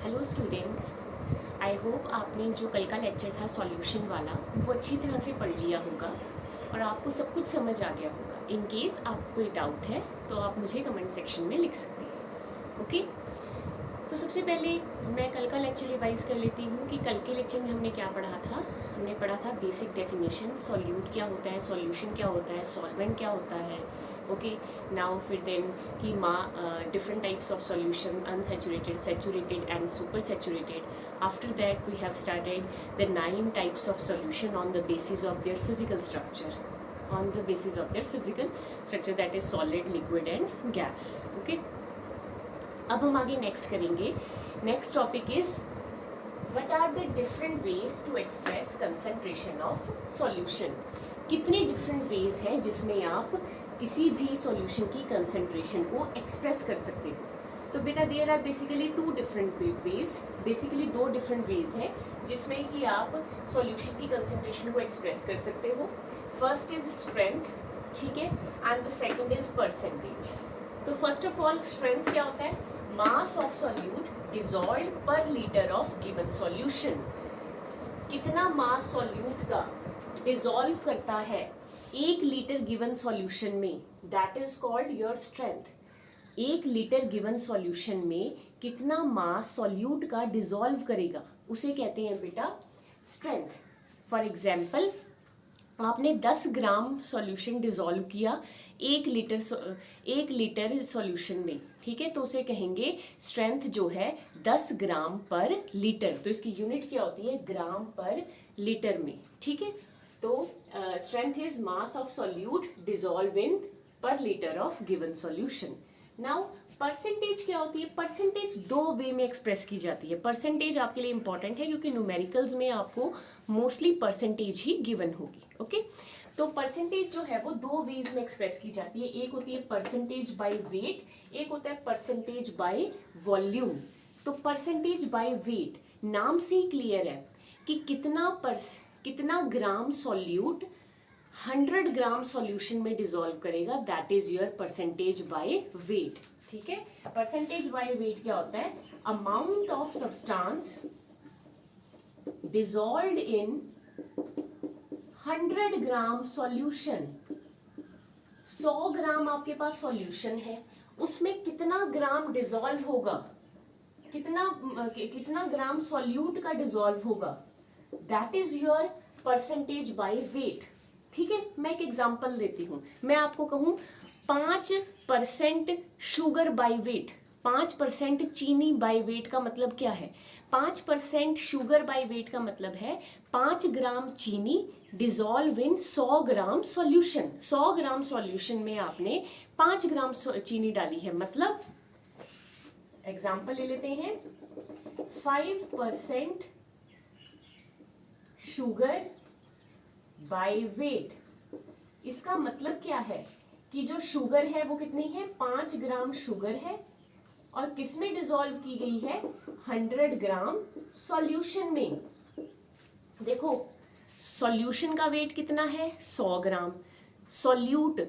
Hello students, I hope आपने जो कल का लेक्चर था सॉल्यूशन वाला वो अच्छी तरह से पढ़ लिया होगा और आपको सब कुछ समझ आ गया होगा। इन केस आपको कोई डाउट है तो आप मुझे कमेंट सेक्शन में लिख सकते हैं। ओके, तो सबसे पहले मैं कल का लेक्चर रिवाइज कर लेती हूँ कि कल के लेक्चर में हमने क्या पढ़ा था। हमने पढ़ा था बेसिक डेफिनेशन, सॉल्यूट क्या होता है, सॉल्यूशन क्या होता है, सॉल्वेंट क्या होता है। ओके, नाउ फिर देन कि different types of solution, unsaturated, saturated and super saturated. After that we have started the 9 types of solution on the basis of their physical structure, that is solid, liquid and gas. Okay, अब हम आगे next करेंगे। Next topic is what are the different ways to express concentration of solution. कितने different ways हैं जिसमें आप किसी भी सॉल्यूशन की कंसंट्रेशन को एक्सप्रेस कर सकते हो। तो बेटा देयर आर बेसिकली दो डिफरेंट वेज हैं जिसमें कि आप सॉल्यूशन की कंसंट्रेशन को एक्सप्रेस कर सकते हो। फर्स्ट इज स्ट्रेंथ, ठीक है, and the second is percentage. तो फर्स्ट ऑफ ऑल स्ट्रेंथ क्या होता है? मास ऑफ सॉल्यूट डिसॉल्व्ड पर लीटर ऑफ गिवन सॉल्यूशन। कितना मास सॉल्यूट का डिसॉल्व करता है 1 लीटर गिवन सॉल्यूशन में, that is called your strength. 1 litre given solution में कितना मास सॉल्यूट का डिसॉल्व करेगा उसे कहते हैं बेटा स्ट्रेंथ। फॉर एग्जाम्पल, आपने 10 ग्राम सॉल्यूशन डिसॉल्व किया 1 लीटर सॉल्यूशन में, ठीक है, तो उसे कहेंगे स्ट्रेंथ जो है 10 ग्राम पर लीटर। तो इसकी यूनिट क्या होती है? ग्राम पर लीटर में, ठीक है। तो strength is mass of solute dissolve in per litre of given solution. Now percentage क्या होती है? परसेंटेज 2 वे में एक्सप्रेस की जाती है। परसेंटेज आपके लिए इंपॉर्टेंट है क्योंकि न्यूमेरिकल्स में आपको मोस्टली परसेंटेज ही गिवन होगी। ओके, तो परसेंटेज जो है वो 2 वेज में एक्सप्रेस की जाती है। एक होती है परसेंटेज बाय वेट, एक होता है परसेंटेज बाय वॉल्यूम। तो परसेंटेज बाय वेट नाम से ही क्लियर है कि कितना ग्राम सॉल्यूट 100 ग्राम सॉल्यूशन में डिसॉल्व करेगा, that is your percentage by wait, ठीक है। परसेंटेज बाय वेट क्या होता है? Amount of substance dissolved in 100 gram solution. 100 ग्राम आपके पास सॉल्यूशन है, उसमें कितना ग्राम डिसॉल्व होगा, कितना ग्राम सॉल्यूट का डिसॉल्व होगा, that is your percentage by wait, ठीक है। मैं एक एग्जांपल देती हूं। मैं आपको कहूं 5% शुगर बाय वेट, 5% चीनी बाय वेट का मतलब क्या है? 5% शुगर बाय वेट का मतलब है 5 ग्राम चीनी dissolve in 100 gram solution. 100 gram solution में आपने 5 ग्राम चीनी डाली है, मतलब एग्जांपल ले लेते हैं 5% शुगर बाय वेट। इसका मतलब क्या है कि जो शुगर है वो कितनी है? 5 ग्राम शुगर है और किसमें डिसॉल्व की गई है? 100 ग्राम सॉल्यूशन में। देखो सॉल्यूशन का वेट कितना है? 100 ग्राम। सॉल्यूट,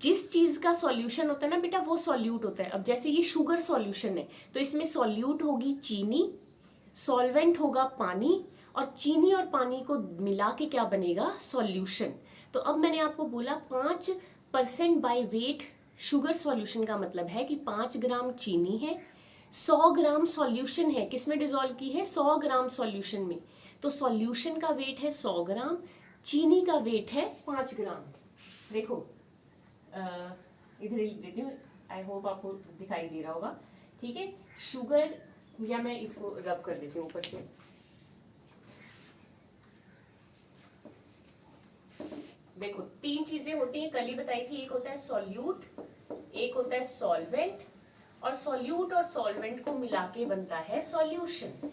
जिस चीज का सॉल्यूशन होता है ना बेटा वो सॉल्यूट होता है। अब जैसे ये शुगर सॉल्यूशन है तो इसमें सॉल्यूट होगी चीनी, सॉल्वेंट होगा पानी, और चीनी और पानी को मिला के क्या बनेगा? सॉल्यूशन। तो अब मैंने आपको बोला 5% बाय वेट शुगर सॉल्यूशन का मतलब है कि 5 ग्राम चीनी है, 100 ग्राम सॉल्यूशन है, किसमें डिसॉल्व की है? 100 ग्राम सॉल्यूशन में। तो सॉल्यूशन का वेट है 100 ग्राम, चीनी का वेट है 5 ग्राम। देखो इधर लिख देती हूँ, आई होप आपको दिखाई दे रहा होगा, ठीक है। शुगर, या मैं इसको रब कर देती हूँ ऊपर से। देखो 3 चीजें होती हैं, कल ही बताई थी। एक होता है सॉल्यूट, एक होता है सॉल्वेंट, और सॉल्यूट और सॉल्वेंट को मिला के बनता है सॉल्यूशन।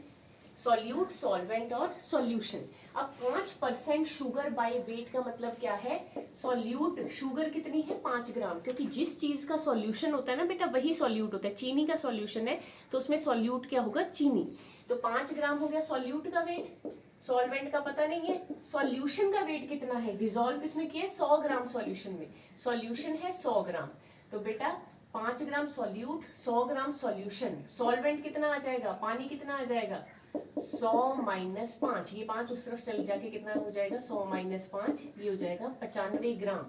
सॉल्यूट, सॉल्वेंट और सॉल्यूशन। अब 5% शुगर बाय वेट का मतलब क्या है? सॉल्यूट, शुगर कितनी है? 5 ग्राम, क्योंकि जिस चीज का सॉल्यूशन होता है ना बेटा वही सॉल्यूट होता है। चीनी का सॉल्यूशन है तो उसमें सॉल्यूट क्या होगा? चीनी। तो 5 ग्राम हो गया सॉल्यूट का वेट। सॉल्वेंट का पता नहीं है, सॉल्यूशन का वेट कितना है? डिसॉल्व किसमें किया है? 100 ग्राम सॉल्यूशन में। सॉल्यूशन है 100 ग्राम। तो बेटा 5 ग्राम सॉल्यूट, 100 ग्राम सॉल्यूशन। सॉल्वेंट कितना आ जाएगा, पानी कितना आ जाएगा, 100 माइनस 5, ये 5 उस तरफ चल जाके कितना हो जाएगा, 100 माइनस 5, ये हो जाएगा 95 ग्राम।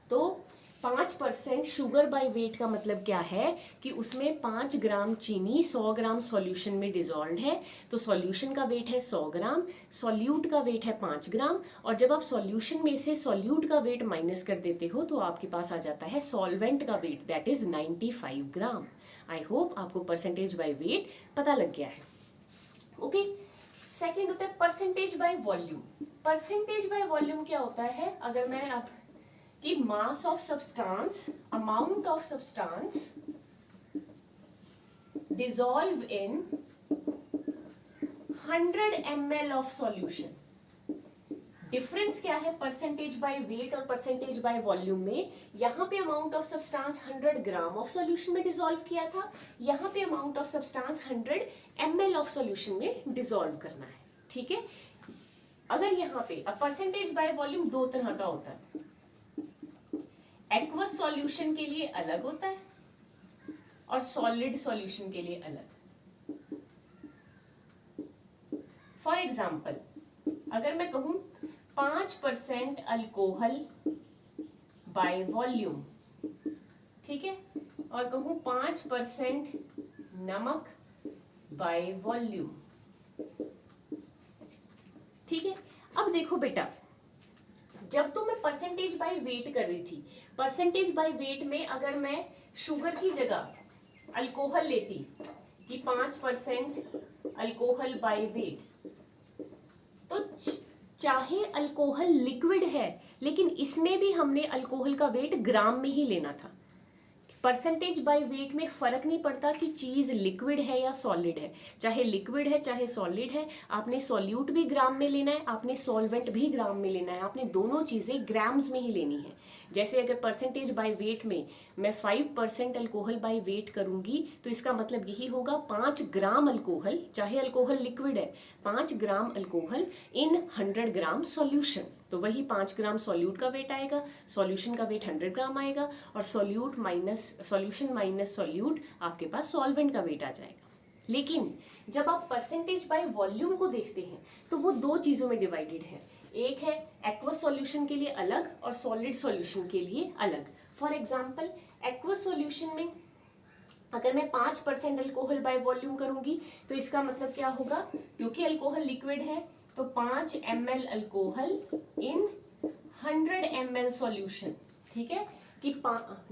तो 5% शुगर बाय वेट का मतलब क्या है कि उसमें 5 ग्राम चीनी 100 ग्राम सॉल्यूशन में डिजॉल्व है। तो सॉल्यूशन का वेट है 100 ग्राम, सॉल्यूट का वेट है 5 ग्राम, और जब आप सॉल्यूशन में से सॉल्यूट का वेट माइनस कर देते हो तो आपके पास आ जाता है सॉल्वेंट का weight, that is 95 gram. I hope आपको परसेंटेज बाय वेट पता लग गया है। ओके, सेकेंड होता है percentage by volume. Percentage by volume क्या होता है, अगर मैं आप कि mass of substance, amount of substance dissolve in 100 ml of solution. Difference क्या है परसेंटेज बाय वेट और परसेंटेज बाय वॉल्यूम में? यहां पे amount of substance 100 gram of solution में डिसॉल्व किया था, यहां पे amount of substance 100 ml of solution में डिसॉल्व करना है। ठीक है, अगर यहां पे अब परसेंटेज बाय वॉल्यूम दो तरह का होता है, एक्वस सॉल्यूशन के लिए अलग होता है और सॉलिड सॉल्यूशन के लिए अलग। फॉर एग्जाम्पल, अगर मैं कहूं 5% अल्कोहल बाय वॉल्यूम, ठीक है, और कहूं 5% नमक बाय वॉल्यूम, ठीक है। अब देखो बेटा, जब तो मैं परसेंटेज बाय वेट कर रही थी, परसेंटेज बाय वेट में अगर मैं शुगर की जगह अल्कोहल लेती कि 5% अल्कोहल बाय वेट, तो चाहे अल्कोहल लिक्विड है लेकिन इसमें भी हमने अल्कोहल का वेट ग्राम में ही लेना था। परसेंटेज बाय वेट में फर्क नहीं पड़ता कि चीज लिक्विड है या सॉलिड है, चाहे लिक्विड है चाहे सॉलिड है, आपने सॉल्यूट भी ग्राम में लेना है, आपने सॉल्वेंट भी ग्राम में लेना है, आपने दोनों चीजें ग्राम्स में ही लेनी है। जैसे अगर परसेंटेज बाय वेट में मैं 5% अल्कोहल बाय वेट करूंगी तो इसका मतलब यही होगा 5 ग्राम अल्कोहल, चाहे अल्कोहल लिक्विड है, 5 ग्राम अल्कोहल इन 100 ग्राम सॉल्यूशन। तो वही 5 ग्राम सॉल्यूट का वेट आएगा, सॉल्यूशन का वेट 100 ग्राम आएगा, और solute minus solution minus solute आपके पास सॉल्वेंट का वेट आ जाएगा। लेकिन जब आप परसेंटेज बाय वॉल्यूम को देखते हैं तो वो दो चीजों में डिवाइडेड है, एक है एक्वस सॉल्यूशन के लिए अलग और सॉलिड सॉल्यूशन के लिए अलग। फॉर एग्जाम्पल, एक्वस सॉल्यूशन में अगर मैं 5% अल्कोहल बाय वॉल्यूम करूंगी तो इसका मतलब क्या होगा, क्योंकि अल्कोहल लिक्विड है तो 5 ml अल्कोहल इन 100 ml सॉल्यूशन, ठीक है, कि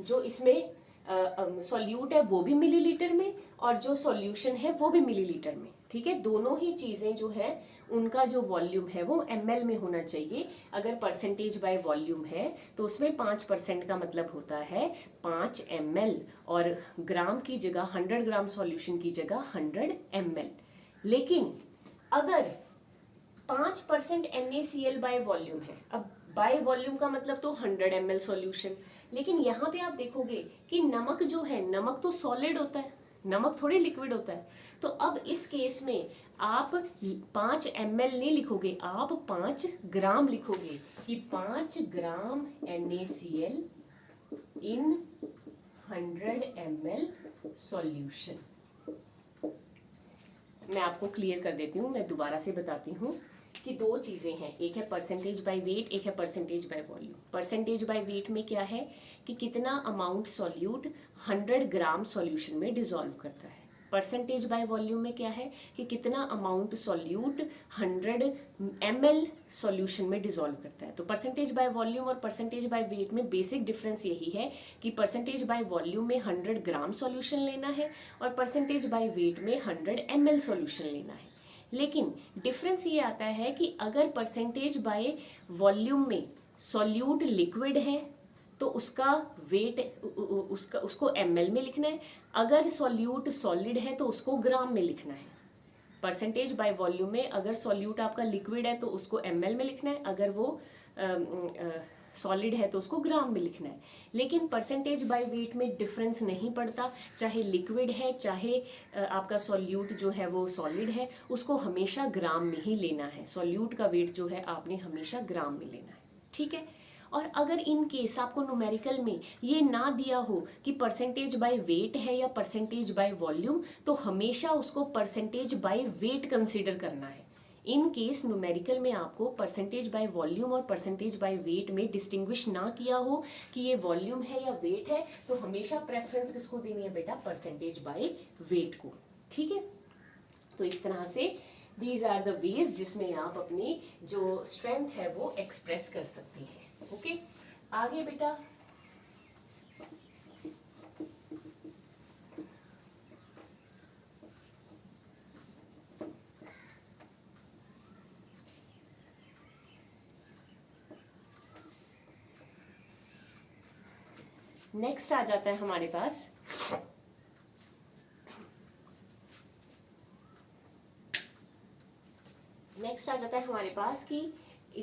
जो इसमें सॉल्यूट है वो भी मिलीलीटर में और जो सॉल्यूशन है वो भी मिलीलीटर में, ठीक है, दोनों ही चीजें जो है उनका जो वॉल्यूम है वो ml में होना चाहिए। अगर परसेंटेज बाय वॉल्यूम है तो उसमें 5% का मतलब होता है 5 ml, और ग्राम की जगह 100 ग्राम सॉल्यूशन की जगह 100 ml। लेकिन अगर 5% NaCl बाय वॉल्यूम है, अब बाय वॉल्यूम का मतलब तो 100 ml सॉल्यूशन, लेकिन यहाँ पे आप देखोगे कि नमक जो है, नमक तो सॉलिड होता है, नमक थोड़ी लिक्विड होता है। तो अब इस केस में आप 5 ml नहीं लिखोगे, आप 5 ग्राम लिखोगे कि 5 ग्राम NaCl इन 100 ml सॉल्यूशन। मैं आपको क्लियर कर देती हूँ, मैं दोबारा से बताती हूँ कि दो चीज़ें हैं, एक है परसेंटेज बाय वेट, एक है percentage by volume. Percentage by wait में क्या है कि कितना अमाउंट सॉल्यूट 100 ग्राम सॉल्यूशन में डिसॉल्व करता है। परसेंटेज बाय वॉल्यूम में क्या है कि कितना अमाउंट सॉल्यूट 100 ml सॉल्यूशन में डिसॉल्व करता है। तो परसेंटेज बाय वॉल्यूम और परसेंटेज बाय वेट में बेसिक डिफरेंस यही है कि परसेंटेज बाय वॉल्यूम में 100 ग्राम सॉल्यूशन लेना है और परसेंटेज बाय वेट में 100 ml सॉल्यूशन लेना है। लेकिन डिफरेंस ये आता है कि अगर परसेंटेज बाय वॉल्यूम में सॉल्यूट लिक्विड है तो उसका वेट उसको ml में लिखना है, अगर सॉल्यूट सॉलिड है तो उसको ग्राम में लिखना है। परसेंटेज बाय वॉल्यूम में अगर सॉल्यूट आपका लिक्विड है तो उसको ml में लिखना है, अगर वो सॉलिड है तो उसको ग्राम में लिखना है। लेकिन परसेंटेज बाय वेट में डिफरेंस नहीं पड़ता, चाहे लिक्विड है चाहे आपका सॉल्यूट जो है वो सॉलिड है, उसको हमेशा ग्राम में ही लेना है। सॉल्यूट का वेट जो है आपने हमेशा ग्राम में लेना है, ठीक है। और अगर इन केस आपको न्यूमेरिकल में ये ना दिया हो कि परसेंटेज बाय वेट है या परसेंटेज बाय वॉल्यूम, तो हमेशा उसको परसेंटेज बाय वेट कंसीडर करना है। इन केस न्यूमेरिकल में आपको परसेंटेज बाय वॉल्यूम और परसेंटेज बाय वेट में डिस्टिंग्विश ना किया हो कि ये वॉल्यूम है या वेट है, तो हमेशा प्रेफरेंस किसको देनी है बेटा, परसेंटेज बाय वेट को। ठीक है, तो इस तरह से दीज आर द वेज जिसमें आप अपनी जो स्ट्रेंथ है वो एक्सप्रेस कर सकते हैं। ओके, आगे बेटा नेक्स्ट आ जाता है हमारे पास कि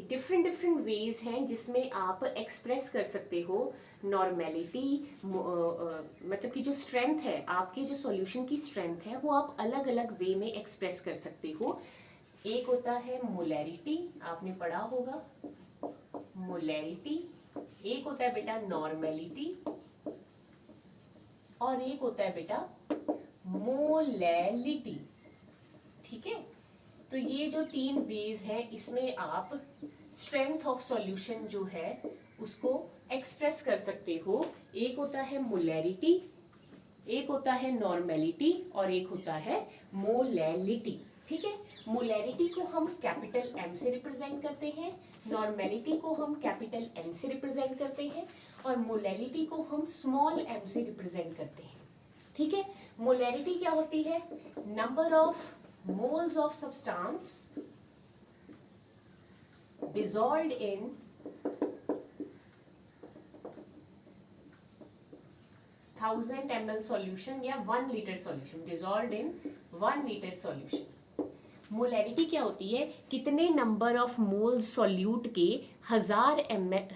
डिफरेंट डिफरेंट वेज हैं जिसमें आप एक्सप्रेस कर सकते हो नॉर्मेलिटी, मतलब कि जो स्ट्रेंथ है आपके, जो सॉल्यूशन की स्ट्रेंथ है वो आप अलग अलग वे में एक्सप्रेस कर सकते हो। एक होता है मोलैरिटी, आपने पढ़ा होगा मोलैरिटी, एक होता है बेटा नॉर्मेलिटी, और एक होता है बेटा मोलैलिटी। ठीक है, तो ये जो तीन वेज हैं इसमें आप स्ट्रेंथ ऑफ सॉल्यूशन जो है उसको एक्सप्रेस कर सकते हो। एक होता है मोलैरिटी, एक होता है नॉर्मेलिटी, और एक होता है मोलैलिटी। ठीक है, मोलैरिटी को हम कैपिटल M से रिप्रेजेंट करते हैं, नॉर्मेलिटी को हम कैपिटल N से रिप्रेजेंट करते हैं, और मोलैलिटी को हम स्मॉल m से रिप्रेजेंट करते हैं। ठीक है, मोलैरिटी क्या होती है, number of moles of substance dissolved in 1000 ml solution या 1 liter solution, dissolved in 1 liter solution। Molarity क्या होती है, कितने नंबर ऑफ मोल सॉल्यूट के 1000 ml